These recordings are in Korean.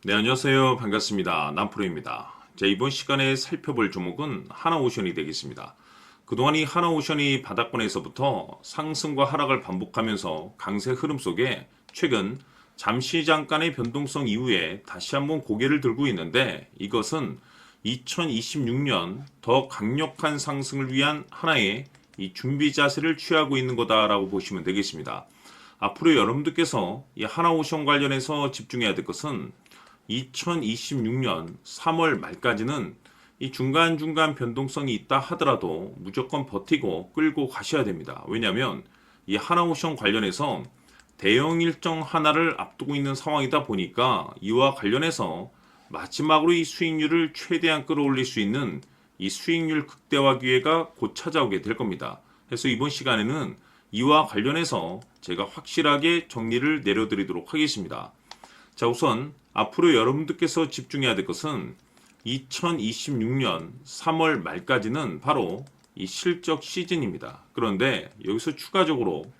네, 안녕하세요. 반갑습니다. 남프로입니다. 자, 이번 시간에 살펴볼 종목은 하나오션이 되겠습니다. 그동안 이 하나오션이 바닥권에서부터 상승과 하락을 반복하면서 강세 흐름 속에 최근 잠시 잠깐의 변동성 이후에 다시 한번 고개를 들고 있는데, 이것은 2026년 더 강력한 상승을 위한 하나의 이 준비 자세를 취하고 있는 거다라고 보시면 되겠습니다. 앞으로 여러분들께서 이 하나오션 관련해서 집중해야 될 것은 2026년 3월 말까지는 이 중간중간 변동성이 있다 하더라도 무조건 버티고 끌고 가셔야 됩니다. 왜냐하면 이 하나오션 관련해서 대형 일정 하나를 앞두고 있는 상황이다 보니까 이와 관련해서 마지막으로 이 수익률을 최대한 끌어올릴 수 있는 이 수익률 극대화 기회가 곧 찾아오게 될 겁니다. 그래서 이번 시간에는 이와 관련해서 제가 확실하게 정리를 내려드리도록 하겠습니다. 자, 우선 앞으로 여러분들께서 집중해야 될 것은 2026년 3월 말까지는 바로 이 실적 시즌입니다. 그런데 여기서 추가적으로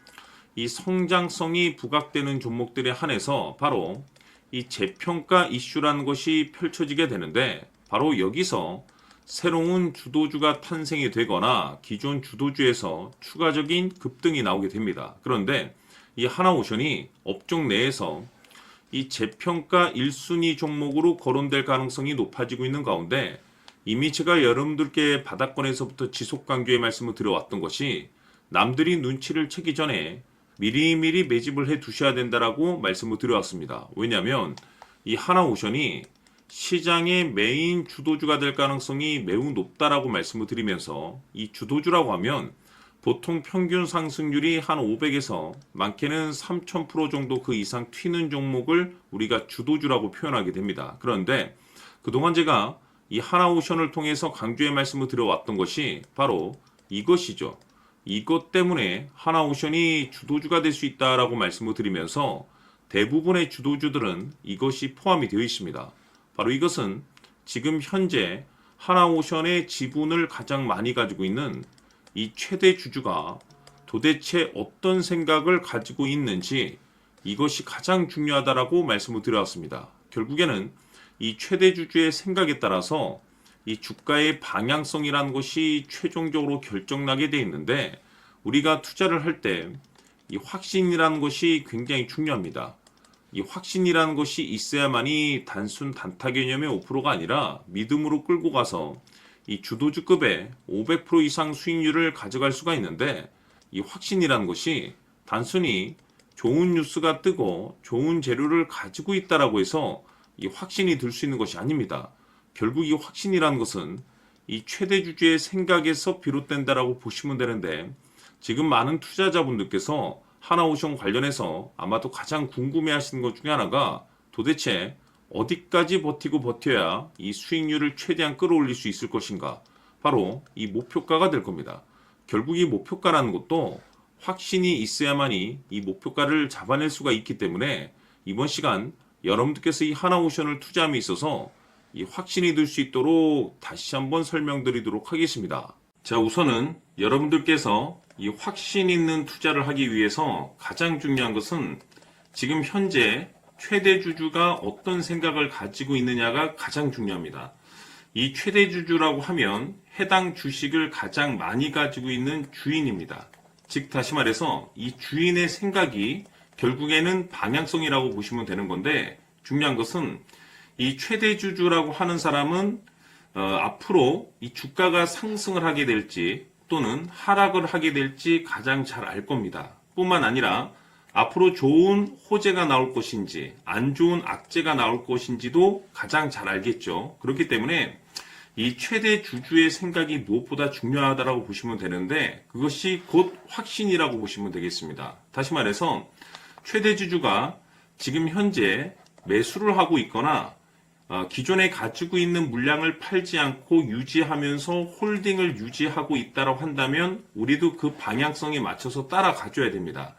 이 성장성이 부각되는 종목들에 한해서 바로 이 재평가 이슈라는 것이 펼쳐지게 되는데, 바로 여기서 새로운 주도주가 탄생이 되거나 기존 주도주에서 추가적인 급등이 나오게 됩니다. 그런데 이 하나오션이 업종 내에서 이 재평가 1순위 종목으로 거론될 가능성이 높아지고 있는 가운데, 이미 제가 여러분들께 바닥권에서부터 지속 강조의 말씀을 드려왔던 것이 남들이 눈치를 채기 전에 미리미리 매집을 해 두셔야 된다라고 말씀을 드려왔습니다. 왜냐하면 이 하나오션이 시장의 메인 주도주가 될 가능성이 매우 높다라고 말씀을 드리면서, 이 주도주라고 하면 보통 평균 상승률이 한 500에서 많게는 3000% 정도 그 이상 튀는 종목을 우리가 주도주라고 표현하게 됩니다. 그런데 그동안 제가 이 하나오션을 통해서 강조의 말씀을 드려왔던 것이 바로 이것이죠. 이것 때문에 하나오션이 주도주가 될 수 있다라고 말씀을 드리면서 대부분의 주도주들은 이것이 포함이 되어 있습니다. 바로 이것은 지금 현재 하나오션의 지분을 가장 많이 가지고 있는 이 최대 주주가 도대체 어떤 생각을 가지고 있는지, 이것이 가장 중요하다라고 말씀을 드려왔습니다. 결국에는 이 최대 주주의 생각에 따라서 이 주가의 방향성이라는 것이 최종적으로 결정나게 돼 있는데, 우리가 투자를 할 때 이 확신이라는 것이 굉장히 중요합니다. 이 확신이라는 것이 있어야만이 단순 단타 개념의 5%가 아니라 믿음으로 끌고 가서 이 주도주급의 500% 이상 수익률을 가져갈 수가 있는데, 이 확신이라는 것이 단순히 좋은 뉴스가 뜨고 좋은 재료를 가지고 있다라고 해서 이 확신이 들 수 있는 것이 아닙니다. 결국 이 확신이라는 것은 이 최대 주주의 생각에서 비롯된다라고 보시면 되는데, 지금 많은 투자자분들께서 하나오션 관련해서 아마도 가장 궁금해하시는 것 중에 하나가 도대체 어디까지 버티고 버텨야 이 수익률을 최대한 끌어올릴 수 있을 것인가, 바로 이 목표가가 될 겁니다. 결국 이 목표가라는 것도 확신이 있어야만이 이 목표가를 잡아낼 수가 있기 때문에 이번 시간 여러분들께서 이 하나오션을 투자함에 있어서 이 확신이 들 수 있도록 다시 한번 설명드리도록 하겠습니다. 자, 우선은 여러분들께서 이 확신 있는 투자를 하기 위해서 가장 중요한 것은 지금 현재 최대 주주가 어떤 생각을 가지고 있느냐가 가장 중요합니다. 이 최대 주주라고 하면 해당 주식을 가장 많이 가지고 있는 주인입니다. 즉 다시 말해서 이 주인의 생각이 결국에는 방향성이라고 보시면 되는 건데, 중요한 것은 이 최대 주주라고 하는 사람은 앞으로 이 주가가 상승을 하게 될지 또는 하락을 하게 될지 가장 잘 알 겁니다. 뿐만 아니라 앞으로 좋은 호재가 나올 것인지 안 좋은 악재가 나올 것인지도 가장 잘 알겠죠. 그렇기 때문에 이 최대 주주의 생각이 무엇보다 중요하다고 보시면 되는데, 그것이 곧 확신이라고 보시면 되겠습니다. 다시 말해서 최대 주주가 지금 현재 매수를 하고 있거나 기존에 가지고 있는 물량을 팔지 않고 유지하면서 홀딩을 유지하고 있다고 한다면 우리도 그 방향성에 맞춰서 따라가줘야 됩니다.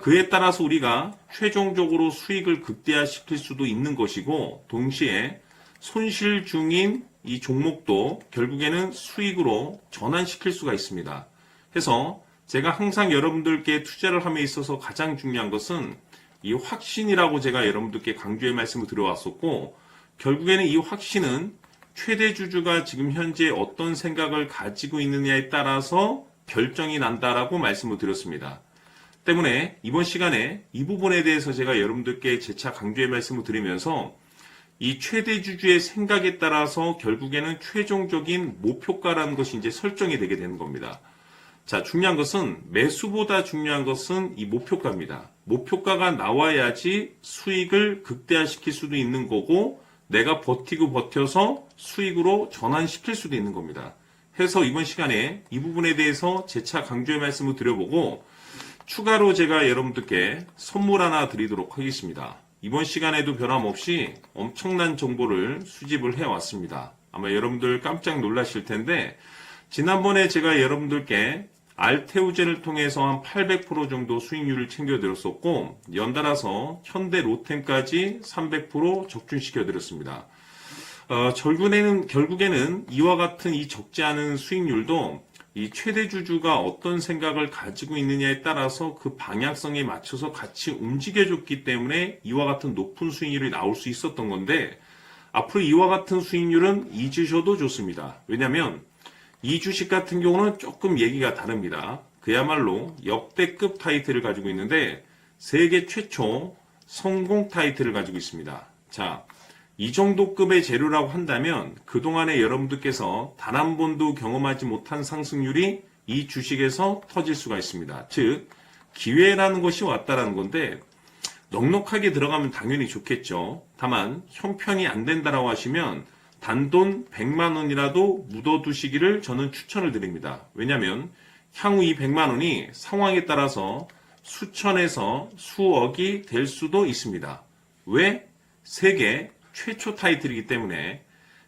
그에 따라서 우리가 최종적으로 수익을 극대화시킬 수도 있는 것이고, 동시에 손실 중인 이 종목도 결국에는 수익으로 전환시킬 수가 있습니다. 해서 제가 항상 여러분들께 투자를 함에 있어서 가장 중요한 것은 이 확신이라고 제가 여러분들께 강조의 말씀을 드려왔었고, 결국에는 이 확신은 최대 주주가 지금 현재 어떤 생각을 가지고 있느냐에 따라서 결정이 난다라고 말씀을 드렸습니다. 때문에 이번 시간에 이 부분에 대해서 제가 여러분들께 재차 강조의 말씀을 드리면서 이 최대 주주의 생각에 따라서 결국에는 최종적인 목표가라는 것이 이제 설정이 되게 되는 겁니다. 자, 중요한 것은 매수보다 중요한 것은 이 목표가입니다. 목표가가 나와야지 수익을 극대화시킬 수도 있는 거고 내가 버티고 버텨서 수익으로 전환시킬 수도 있는 겁니다. 해서 이번 시간에 이 부분에 대해서 재차 강조의 말씀을 드려보고 추가로 제가 여러분들께 선물 하나 드리도록 하겠습니다. 이번 시간에도 변함없이 엄청난 정보를 수집을 해왔습니다. 아마 여러분들 깜짝 놀라실 텐데 지난번에 제가 여러분들께 알테오젠을 통해서 한 800% 정도 수익률을 챙겨드렸었고 연달아서 현대 로템까지 300% 적중시켜드렸습니다. 결국에는 이와 같은 이 적지 않은 수익률도 이 최대 주주가 어떤 생각을 가지고 있느냐에 따라서 그 방향성에 맞춰서 같이 움직여줬기 때문에 이와 같은 높은 수익률이 나올 수 있었던 건데 앞으로 이와 같은 수익률은 잊으셔도 좋습니다. 왜냐하면 이 주식 같은 경우는 조금 얘기가 다릅니다. 그야말로 역대급 타이틀을 가지고 있는데 세계 최초 성공 타이틀을 가지고 있습니다. 자, 이 정도 급의 재료라고 한다면 그동안에 여러분들께서 단 한 번도 경험하지 못한 상승률이 이 주식에서 터질 수가 있습니다. 즉, 기회라는 것이 왔다라는 건데 넉넉하게 들어가면 당연히 좋겠죠. 다만 형편이 안 된다라고 하시면 단돈 100만 원이라도 묻어두시기를 저는 추천을 드립니다. 왜냐하면 향후 이 100만 원이 상황에 따라서 수천에서 수억이 될 수도 있습니다. 왜? 세계 최초 타이틀이기 때문에.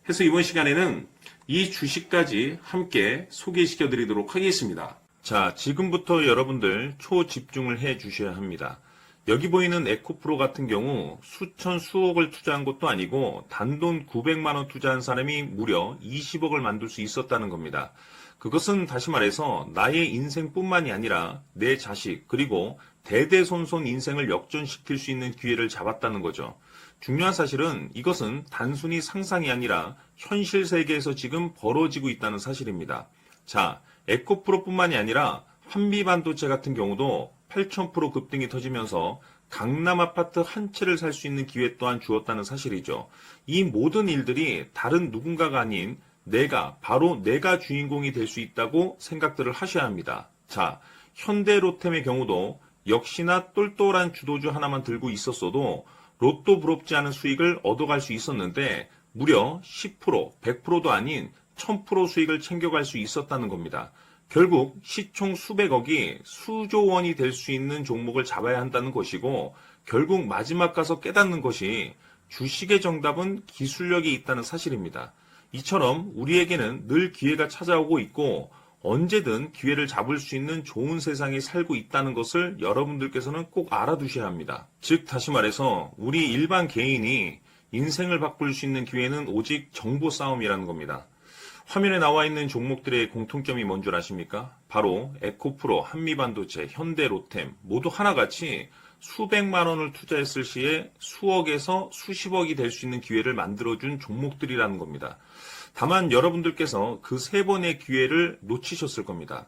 해서 이번 시간에는 이 주식까지 함께 소개시켜 드리도록 하겠습니다. 자, 지금부터 여러분들 초집중을 해 주셔야 합니다. 여기 보이는 에코프로 같은 경우 수천 수억을 투자한 것도 아니고 단돈 900만 원 투자한 사람이 무려 20억을 만들 수 있었다는 겁니다. 그것은 다시 말해서 나의 인생뿐만이 아니라 내 자식 그리고 대대손손 인생을 역전시킬 수 있는 기회를 잡았다는 거죠. 중요한 사실은 이것은 단순히 상상이 아니라 현실 세계에서 지금 벌어지고 있다는 사실입니다. 자, 에코프로뿐만이 아니라 한미반도체 같은 경우도 8,000% 급등이 터지면서 강남 아파트 한 채를 살 수 있는 기회 또한 주었다는 사실이죠. 이 모든 일들이 다른 누군가가 아닌 바로 내가 주인공이 될 수 있다고 생각들을 하셔야 합니다. 자, 현대로템의 경우도 역시나 똘똘한 주도주 하나만 들고 있었어도 로또 부럽지 않은 수익을 얻어갈 수 있었는데 무려 10%, 100%도 아닌 1000% 수익을 챙겨갈 수 있었다는 겁니다. 결국 시총 수백억이 수조 원이 될 수 있는 종목을 잡아야 한다는 것이고 결국 마지막 가서 깨닫는 것이 주식의 정답은 기술력이 있다는 사실입니다. 이처럼 우리에게는 늘 기회가 찾아오고 있고 언제든 기회를 잡을 수 있는 좋은 세상에 살고 있다는 것을 여러분들께서는 꼭 알아두셔야 합니다. 즉 다시 말해서 우리 일반 개인이 인생을 바꿀 수 있는 기회는 오직 정보 싸움이라는 겁니다. 화면에 나와 있는 종목들의 공통점이 뭔 줄 아십니까? 바로 에코프로, 한미반도체, 현대로템 모두 하나같이 수백만 원을 투자했을 시에 수억에서 수십억이 될 수 있는 기회를 만들어준 종목들이라는 겁니다. 다만 여러분들께서 그 세 번의 기회를 놓치셨을 겁니다.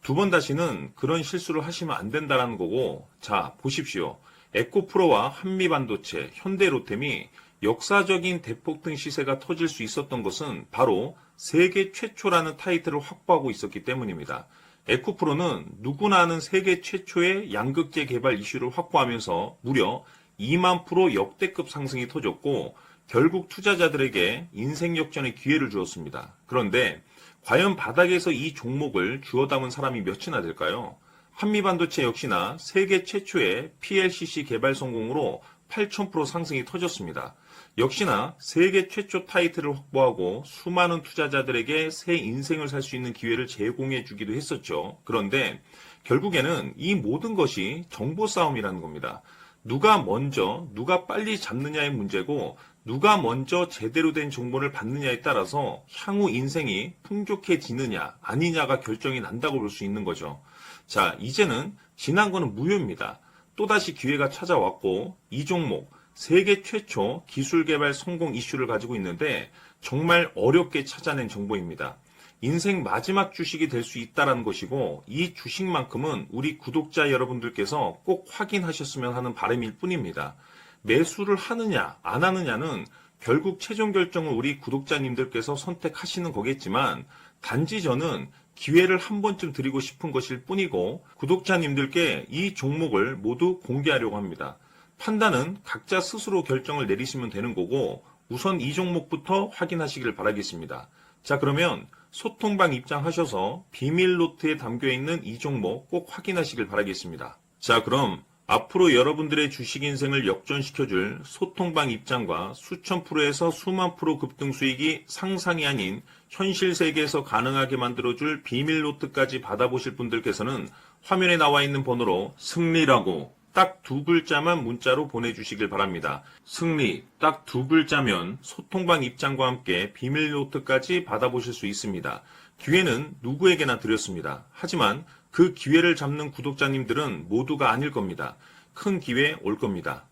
두 번 다시는 그런 실수를 하시면 안 된다는 거고, 자, 보십시오. 에코프로와 한미반도체, 현대로템이 역사적인 대폭등 시세가 터질 수 있었던 것은 바로 세계 최초라는 타이틀을 확보하고 있었기 때문입니다. 에코프로는 누구나 아는 세계 최초의 양극재 개발 이슈를 확보하면서 무려 2만 프로 역대급 상승이 터졌고 결국 투자자들에게 인생 역전의 기회를 주었습니다. 그런데 과연 바닥에서 이 종목을 주워 담은 사람이 몇이나 될까요? 한미반도체 역시나 세계 최초의 PLCC 개발 성공으로 8,000% 상승이 터졌습니다. 역시나 세계 최초 타이틀을 확보하고 수많은 투자자들에게 새 인생을 살 수 있는 기회를 제공해 주기도 했었죠. 그런데 결국에는 이 모든 것이 정보 싸움이라는 겁니다. 누가 먼저, 누가 빨리 잡느냐의 문제고 누가 먼저 제대로 된 정보를 받느냐에 따라서 향후 인생이 풍족해지느냐 아니냐가 결정이 난다고 볼 수 있는 거죠. 자, 이제는 지난 거는 무효입니다. 또다시 기회가 찾아왔고 이 종목 세계 최초 기술 개발 성공 이슈를 가지고 있는데 정말 어렵게 찾아낸 정보입니다. 인생 마지막 주식이 될 수 있다는 것이고 이 주식만큼은 우리 구독자 여러분들께서 꼭 확인하셨으면 하는 바람일 뿐입니다. 매수를 하느냐 안 하느냐는 결국 최종 결정을 우리 구독자님들께서 선택하시는 거겠지만 단지 저는 기회를 한 번쯤 드리고 싶은 것일 뿐이고 구독자님들께 이 종목을 모두 공개하려고 합니다. 판단은 각자 스스로 결정을 내리시면 되는 거고 우선 이 종목부터 확인하시길 바라겠습니다. 자, 그러면 소통방 입장하셔서 비밀 노트에 담겨 있는 이 종목 꼭 확인하시길 바라겠습니다. 자, 그럼 앞으로 여러분들의 주식 인생을 역전시켜줄 소통방 입장과 수천 프로에서 수만 프로 급등 수익이 상상이 아닌 현실 세계에서 가능하게 만들어줄 비밀 노트까지 받아보실 분들께서는 화면에 나와 있는 번호로 승리라고 딱 두 글자만 문자로 보내주시길 바랍니다. 승리 딱 두 글자면 소통방 입장과 함께 비밀 노트까지 받아보실 수 있습니다. 기회는 누구에게나 드렸습니다. 하지만 그 기회를 잡는 구독자님들은 모두가 아닐 겁니다. 큰 기회 올 겁니다.